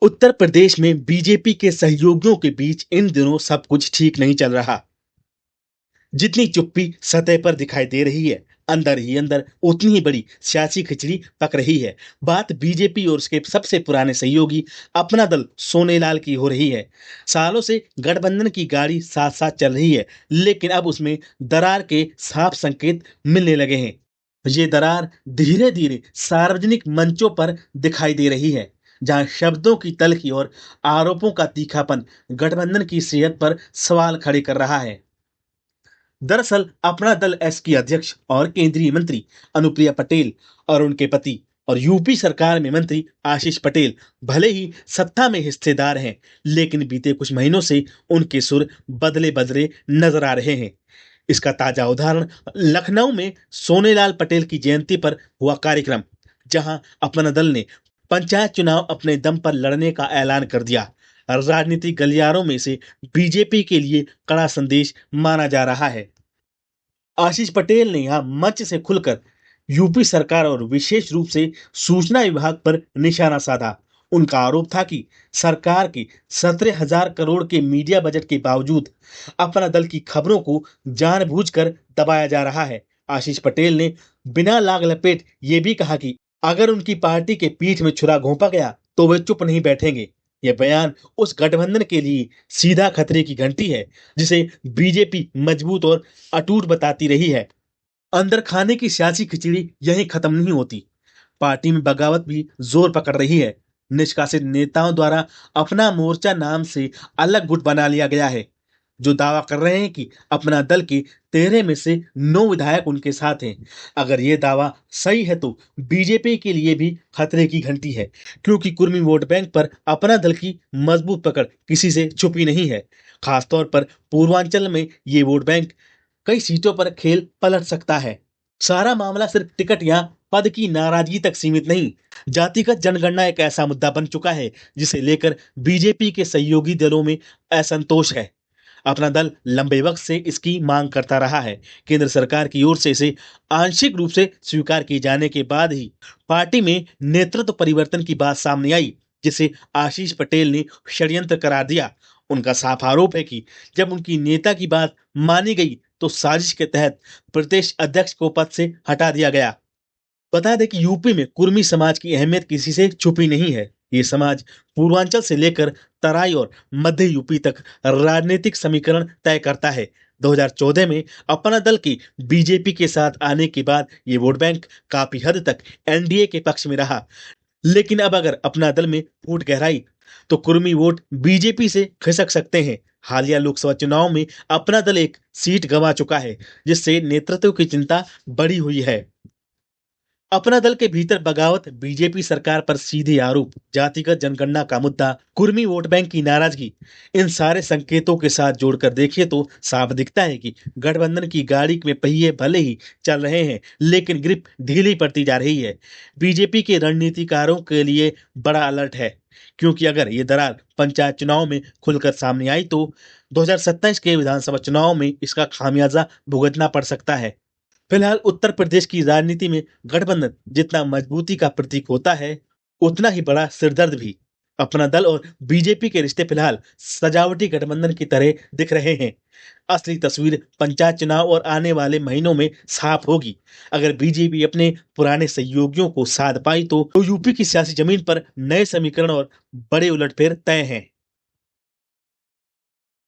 उत्तर प्रदेश में बीजेपी के सहयोगियों के बीच इन दिनों सब कुछ ठीक नहीं चल रहा। जितनी चुप्पी सतह पर दिखाई दे रही है, अंदर ही अंदर उतनी ही बड़ी सियासी खिचड़ी पक रही है। बात बीजेपी और उसके सबसे पुराने सहयोगी अपना दल सोनेलाल की हो रही है। सालों से गठबंधन की गाड़ी साथ साथ चल रही है, लेकिन अब उसमें दरार के साफ संकेत मिलने लगे हैं। ये दरार धीरे धीरे सार्वजनिक मंचों पर दिखाई दे रही है, जहां शब्दों की तलखी और आरोपों का तीखापन गठबंधन की सेहत पर सवाल खड़े कर रहा है। दरअसल अपना दल एस की अध्यक्ष और केंद्रीय मंत्री अनुप्रिया पटेल और उनके पति और यूपी सरकार में मंत्री आशीष पटेल भले ही सत्ता में हिस्सेदार हैं, लेकिन बीते कुछ महीनों से उनके सुर बदले बदले नजर आ रहे हैं। इसका ताजा उदाहरण लखनऊ में सोनेलाल पटेल की जयंती पर हुआ कार्यक्रम, जहां अपना दल ने पंचायत चुनाव अपने दम पर लड़ने का ऐलान कर दिया। राजनीतिक गलियारों में से बीजेपी के लिए कड़ा संदेश माना जा रहा है। आशीष पटेल ने यहाँ मंच से खुलकर यूपी सरकार और विशेष रूप से सूचना विभाग पर निशाना साधा। उनका आरोप था कि सरकार के 17,000 करोड़ के मीडिया बजट के बावजूद अपना दल की खबरों को जानबूझकर दबाया जा रहा है। आशीष पटेल ने बिना लाग लपेट ये भी कहा कि अगर उनकी पार्टी के पीठ में छुरा घोंपा गया तो वे चुप नहीं बैठेंगे। यह बयान उस गठबंधन के लिए सीधा खतरे की घंटी है, जिसे बीजेपी मजबूत और अटूट बताती रही है। अंदर खाने की सियासी खिचड़ी यहीं खत्म नहीं होती। पार्टी में बगावत भी जोर पकड़ रही है। निष्कासित नेताओं द्वारा अपना मोर्चा नाम से अलग गुट बना लिया गया है, जो दावा कर रहे हैं कि अपना दल के 13 में से 9 विधायक उनके साथ हैं। अगर ये दावा सही है तो बीजेपी के लिए भी खतरे की घंटी है, क्योंकि कुर्मी वोट बैंक पर अपना दल की मजबूत पकड़ किसी से छुपी नहीं है। खासतौर पर पूर्वांचल में ये वोट बैंक कई सीटों पर खेल पलट सकता है। सारा मामला सिर्फ टिकट या पद की नाराजगी तक सीमित नहीं, जातिगत जनगणना एक ऐसा मुद्दा बन चुका है जिसे लेकर बीजेपी के सहयोगी दलों में असंतोष है। अपना दल लंबे वक्त से इसकी मांग करता रहा है। केंद्र सरकार की ओर से इसे आंशिक रूप से स्वीकार किए जाने के बाद ही पार्टी में नेतृत्व परिवर्तन की बात सामने आई, जिसे आशीष पटेल ने षड्यंत्र करार दिया। उनका साफ आरोप है कि जब उनकी नेता की बात मानी गई तो साजिश के तहत प्रदेश अध्यक्ष को पद से हटा दिया गया। बता दें कि यूपी में कुर्मी समाज की अहमियत किसी से छुपी नहीं है। ये समाज पूर्वांचल से लेकर तराई और मध्य यूपी तक राजनीतिक समीकरण तय करता है। 2014 में अपना दल के बीजेपी के साथ आने के बाद ये वोट बैंक काफी हद तक एनडीए के पक्ष में रहा, लेकिन अब अगर अपना दल में फूट गहराई तो कुर्मी वोट बीजेपी से खिसक सकते हैं। हालिया लोकसभा चुनाव में अपना दल एक सीट गंवा चुका है, जिससे नेतृत्व की चिंता बढ़ी हुई है। अपना दल के भीतर बगावत, बीजेपी सरकार पर सीधे आरोप, जातिगत जनगणना का मुद्दा, कुर्मी वोट बैंक की नाराजगी, इन सारे संकेतों के साथ जोड़कर देखिए तो साफ दिखता है कि गठबंधन की गाड़ी में पहिए भले ही चल रहे हैं, लेकिन ग्रिप ढीली पड़ती जा रही है। बीजेपी के रणनीतिकारों के लिए बड़ा अलर्ट है, क्योंकि अगर ये दरार पंचायत चुनाव में खुलकर सामने आई तो 2027 के विधानसभा चुनाव में इसका खामियाजा भुगतना पड़ सकता है। फिलहाल उत्तर प्रदेश की राजनीति में गठबंधन जितना मजबूती का प्रतीक होता है, उतना ही बड़ा सिरदर्द भी। अपना दल और बीजेपी के रिश्ते फिलहाल सजावटी गठबंधन की तरह दिख रहे हैं। असली तस्वीर पंचायत चुनाव और आने वाले महीनों में साफ होगी। अगर बीजेपी अपने पुराने सहयोगियों को साध पाई तो यूपी की सियासी जमीन पर नए समीकरण और बड़े उलटफेर तय हैं।